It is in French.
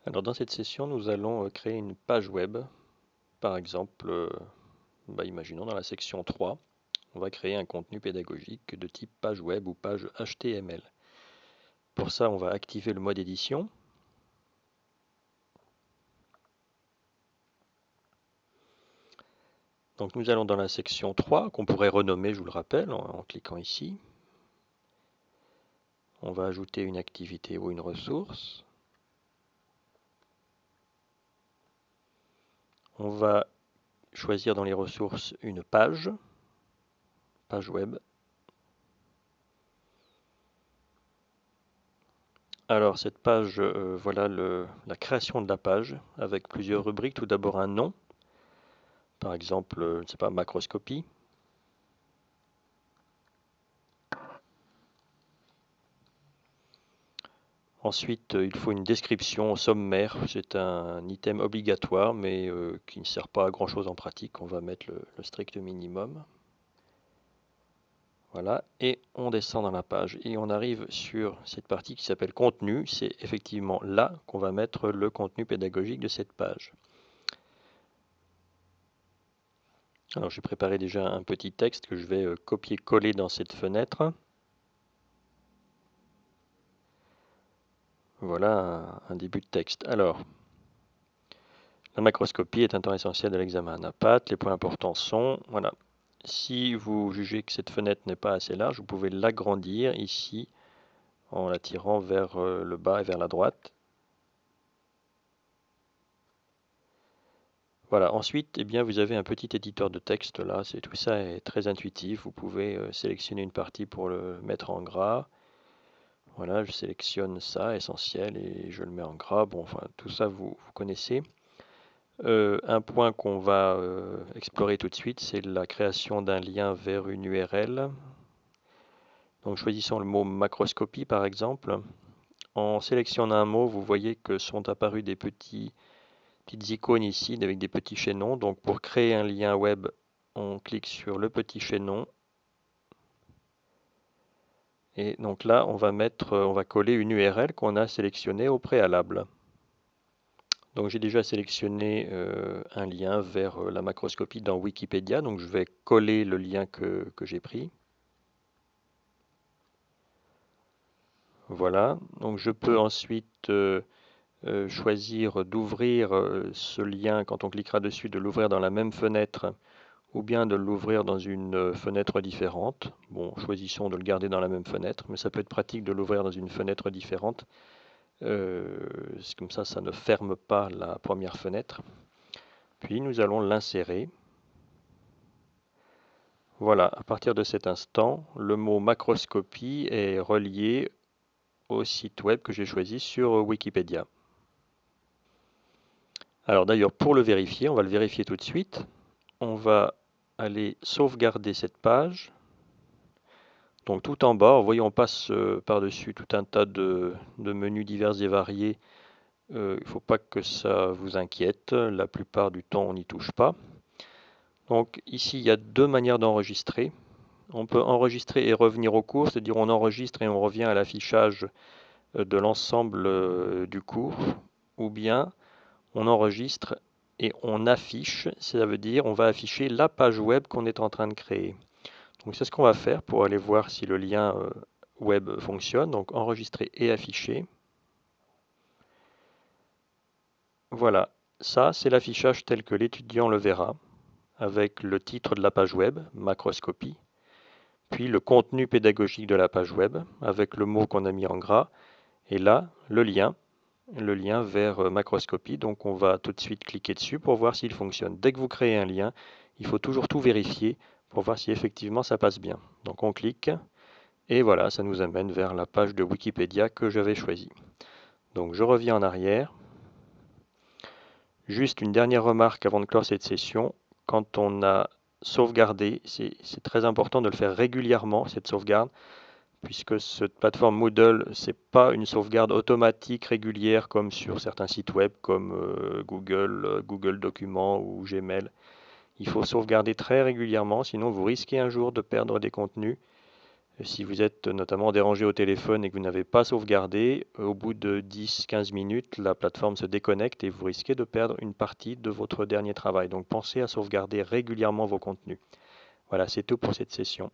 Alors dans cette session, nous allons créer une page web. Par exemple, imaginons dans la section 3, on va créer un contenu pédagogique de type page web ou page HTML. Pour ça, on va activer le mode édition. Donc nous allons dans la section 3, qu'on pourrait renommer, je vous le rappelle, en cliquant ici. On va ajouter une activité ou une ressource. On va choisir dans les ressources une page web. Alors cette page, voilà la création de la page avec plusieurs rubriques. Tout d'abord un nom, par exemple, je ne sais pas, macroscopie. Ensuite, il faut une description sommaire. C'est un item obligatoire, mais qui ne sert pas à grand chose en pratique. On va mettre le strict minimum. Voilà, et on descend dans la page et on arrive sur cette partie qui s'appelle contenu. C'est effectivement là qu'on va mettre le contenu pédagogique de cette page. Alors j'ai préparé déjà un petit texte que je vais copier-coller dans cette fenêtre. Voilà un début de texte. Alors, la macroscopie est un temps essentiel de l'examen ANAPAT. Les points importants sont, voilà, si vous jugez que cette fenêtre n'est pas assez large, vous pouvez l'agrandir ici en la tirant vers le bas et vers la droite. Voilà, ensuite, eh bien, vous avez un petit éditeur de texte là, tout ça est très intuitif. Vous pouvez sélectionner une partie pour le mettre en gras. Voilà, je sélectionne ça, essentiel, et je le mets en gras. Bon, enfin, tout ça, vous connaissez. Un point qu'on va explorer tout de suite, c'est la création d'un lien vers une URL. Donc choisissons le mot macroscopie par exemple. En sélectionnant un mot, vous voyez que sont apparus des petites icônes ici avec des petits chaînons. Donc pour créer un lien web, on clique sur le petit chaînon. Et donc là, on va coller une URL qu'on a sélectionnée au préalable. Donc j'ai déjà sélectionné un lien vers la macroscopie dans Wikipédia. Donc je vais coller le lien que j'ai pris. Voilà, donc je peux ensuite choisir d'ouvrir ce lien quand on cliquera dessus, de l'ouvrir dans la même fenêtre ou bien de l'ouvrir dans une fenêtre différente. Bon, choisissons de le garder dans la même fenêtre, mais ça peut être pratique de l'ouvrir dans une fenêtre différente. Comme ça ne ferme pas la première fenêtre. Puis nous allons l'insérer. Voilà, à partir de cet instant, le mot macroscopie est relié au site web que j'ai choisi sur Wikipédia. Alors d'ailleurs, pour le vérifier, on va le vérifier tout de suite. On va aller sauvegarder cette page. Donc tout en bas, vous voyez, on passe par-dessus tout un tas de menus divers et variés. Il ne faut pas que ça vous inquiète. La plupart du temps, on n'y touche pas. Donc ici, il y a deux manières d'enregistrer. On peut enregistrer et revenir au cours, c'est-à-dire on enregistre et on revient à l'affichage de l'ensemble du cours, ou bien on enregistre et on affiche, ça veut dire on va afficher la page web qu'on est en train de créer. Donc c'est ce qu'on va faire pour aller voir si le lien web fonctionne, donc enregistrer et afficher. Voilà, ça c'est l'affichage tel que l'étudiant le verra, avec le titre de la page web, macroscopie, puis le contenu pédagogique de la page web, avec le mot qu'on a mis en gras, et là, le lien vers macroscopie. Donc on va tout de suite cliquer dessus pour voir s'il fonctionne. Dès que vous créez un lien, il faut toujours tout vérifier pour voir si effectivement ça passe bien. Donc on clique et voilà, ça nous amène vers la page de Wikipédia que j'avais choisie. Donc je reviens en arrière. Juste une dernière remarque avant de clore cette session. Quand on a sauvegardé, c'est très important de le faire régulièrement, cette sauvegarde, puisque cette plateforme Moodle, ce n'est pas une sauvegarde automatique régulière comme sur certains sites web comme Google Documents ou Gmail. Il faut sauvegarder très régulièrement, sinon vous risquez un jour de perdre des contenus Si vous êtes notamment dérangé au téléphone et que vous n'avez pas sauvegardé, au bout de 10-15 minutes, la plateforme se déconnecte et vous risquez de perdre une partie de votre dernier travail. Donc pensez à sauvegarder régulièrement vos contenus. Voilà, c'est tout pour cette session.